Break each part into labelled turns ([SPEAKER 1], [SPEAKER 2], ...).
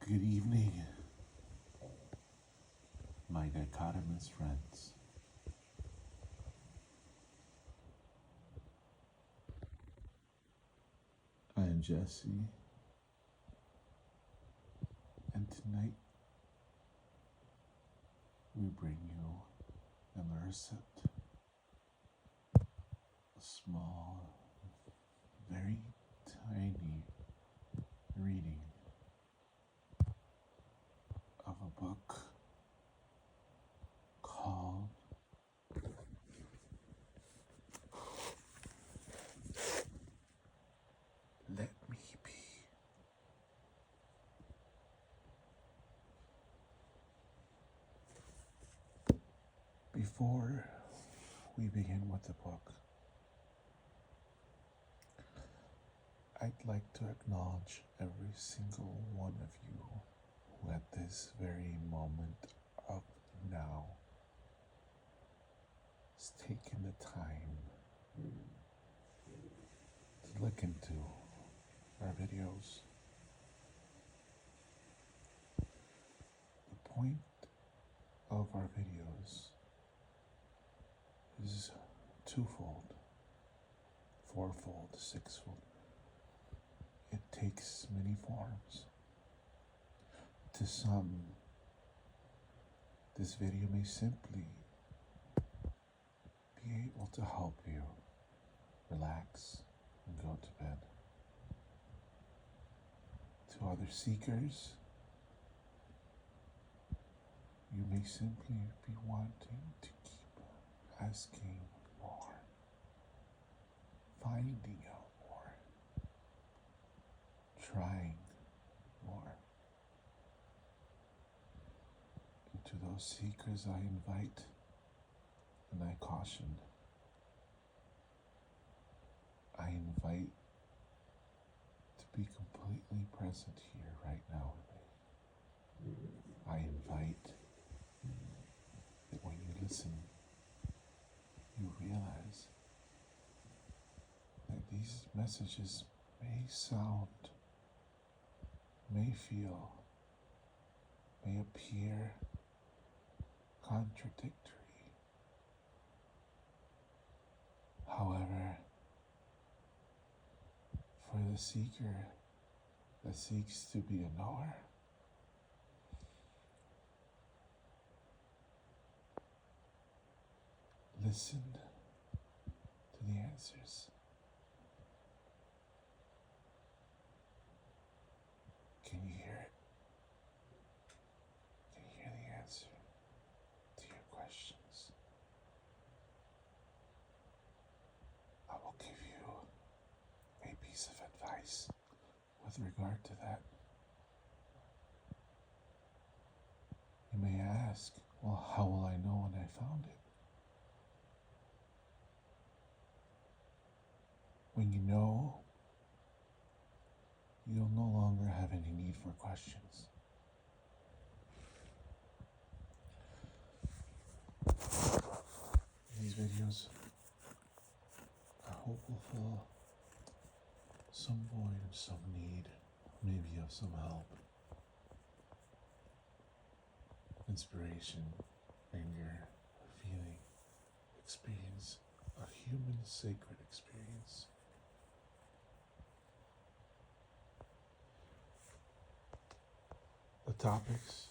[SPEAKER 1] Good evening, my dichotomous friends. I am Jesse, and tonight we bring you Immersit, a small, very tiny reading of a book called Let Me Be. Before we begin with the book, I'd like to acknowledge every single one of you who at this very moment of now has taken the time to look into our videos. The point of our videos is twofold, fourfold, sixfold. It takes many forms. To some, this video may simply be able to help you relax and go to bed. To other seekers, you may simply be wanting to keep asking more, finding out more, trying more. And to those seekers, I invite and I caution. I invite to be completely present here right now with me. I invite that when you listen, you realize that these messages may sound, may feel, may appear contradictory. However, for the seeker that seeks to be a knower, listen to the answers. Can you hear it? Can you hear the answer to your questions? I will give you a piece of advice with regard to that. You may ask, well, how will I know when I found it? When you know, you'll no longer have any need for questions. These videos, I hope will fill some void, some need, maybe of some help, inspiration, anger, feeling, experience, a human sacred experience. The topics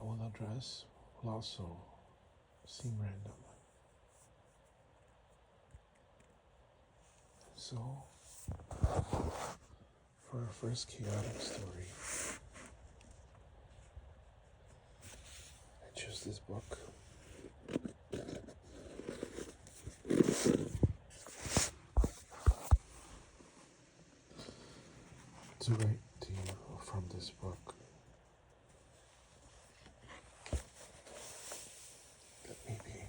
[SPEAKER 1] I will address will also seem random. So, for our first chaotic story, I chose this book. To write to you from this book. That maybe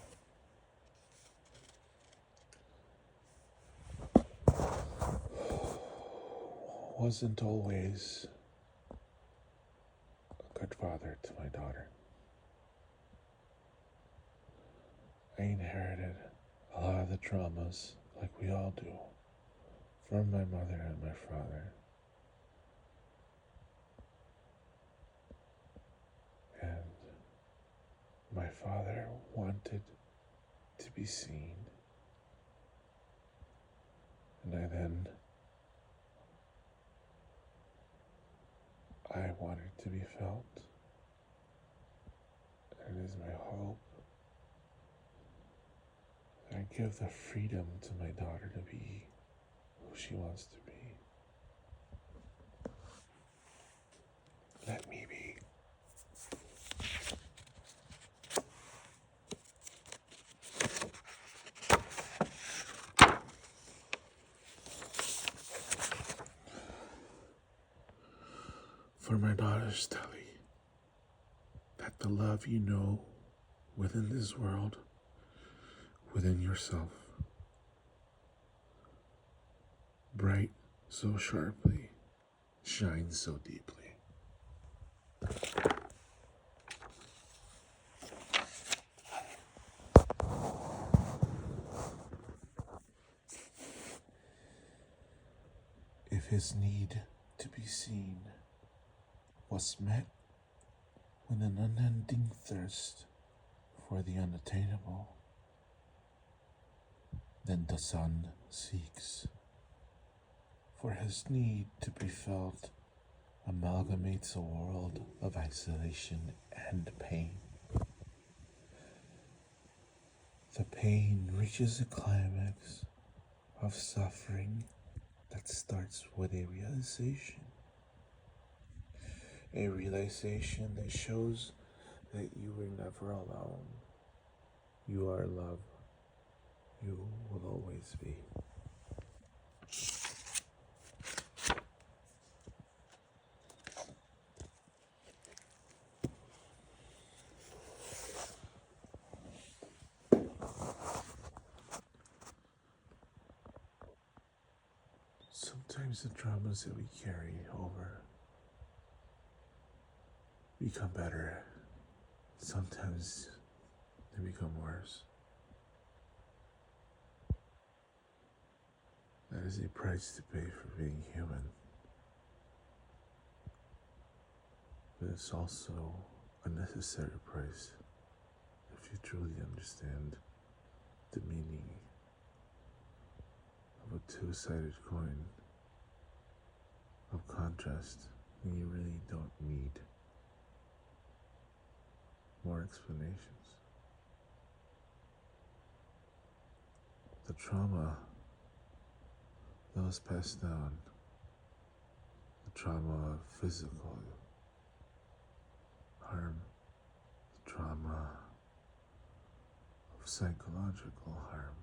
[SPEAKER 1] wasn't always a good father to my daughter. I inherited a lot of the traumas, like we all do, from my mother and my father. father wanted to be seen, and I wanted to be felt. And it is my hope that I give the freedom to my daughter to be who she wants to be. Let me be. For my daughter Stelly, that the love you know within this world, within yourself, bright so sharply, shines so deeply. If his need to be seen was met with an unending thirst for the unattainable, then the sun seeks. For his need to be felt amalgamates a world of isolation and pain. The pain reaches a climax of suffering that starts with a realization that shows that you were never alone. You are love. You will always be. Sometimes the traumas that we carry over become better. Sometimes they become worse. That is a price to pay for being human. But it's also a necessary price if you truly understand the meaning of a two-sided coin of contrast, and you really don't need more explanations. The trauma that was passed down, the trauma of physical harm, the trauma of psychological harm,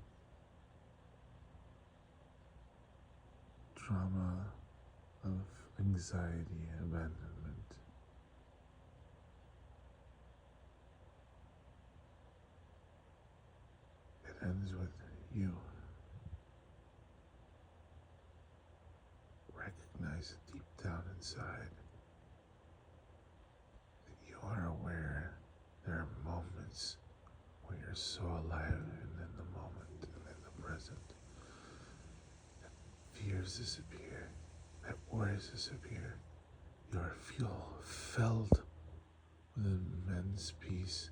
[SPEAKER 1] trauma of anxiety and abandonment, it ends with you. Recognize it deep down inside that you are aware there are moments when you're so alive and in the moment and in the present that fears disappear, that worries disappear. You are filled with immense peace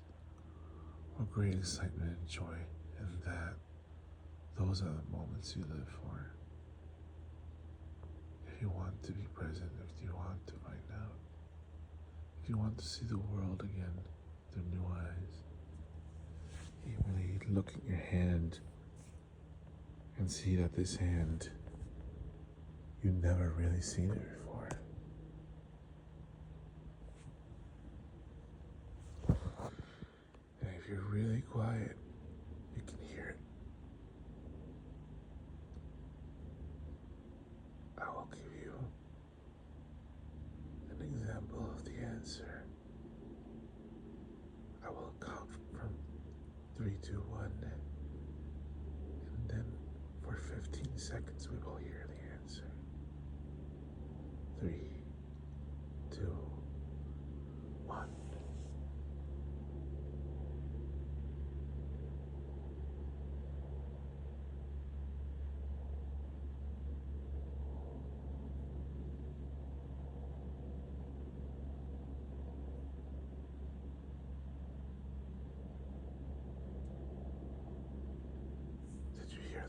[SPEAKER 1] or great excitement and joy, and that those are the moments you live for. If you want to be present, if you want to find out, if you want to see the world again through new eyes, you really look at your hand and see that this hand, you've never really seen it before. And if you're really quiet, you can hear it. I will give you an example of the answer. I will count from 3, 2, 1, and then for 15 seconds we will hear the answer. 3, 2, 1.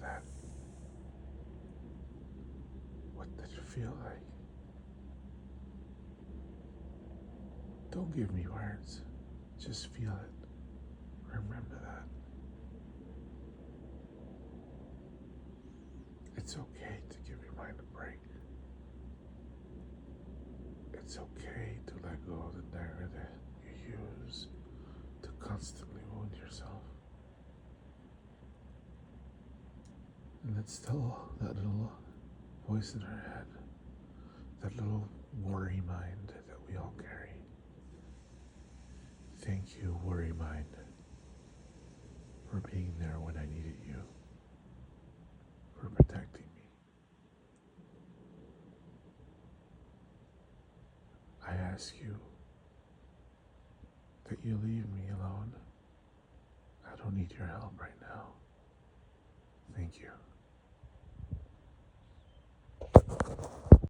[SPEAKER 1] that. What did it feel like? Don't give me words. Just feel it. Remember that. It's okay to give your mind a break. It's okay to let go of the dagger that you use to constantly wound yourself. And let's tell that little voice in our head, that little worry mind that we all carry. Thank you, worry mind, for being there when I needed you, for protecting me. I ask you that you leave me alone. I don't need your help right now. Thank you.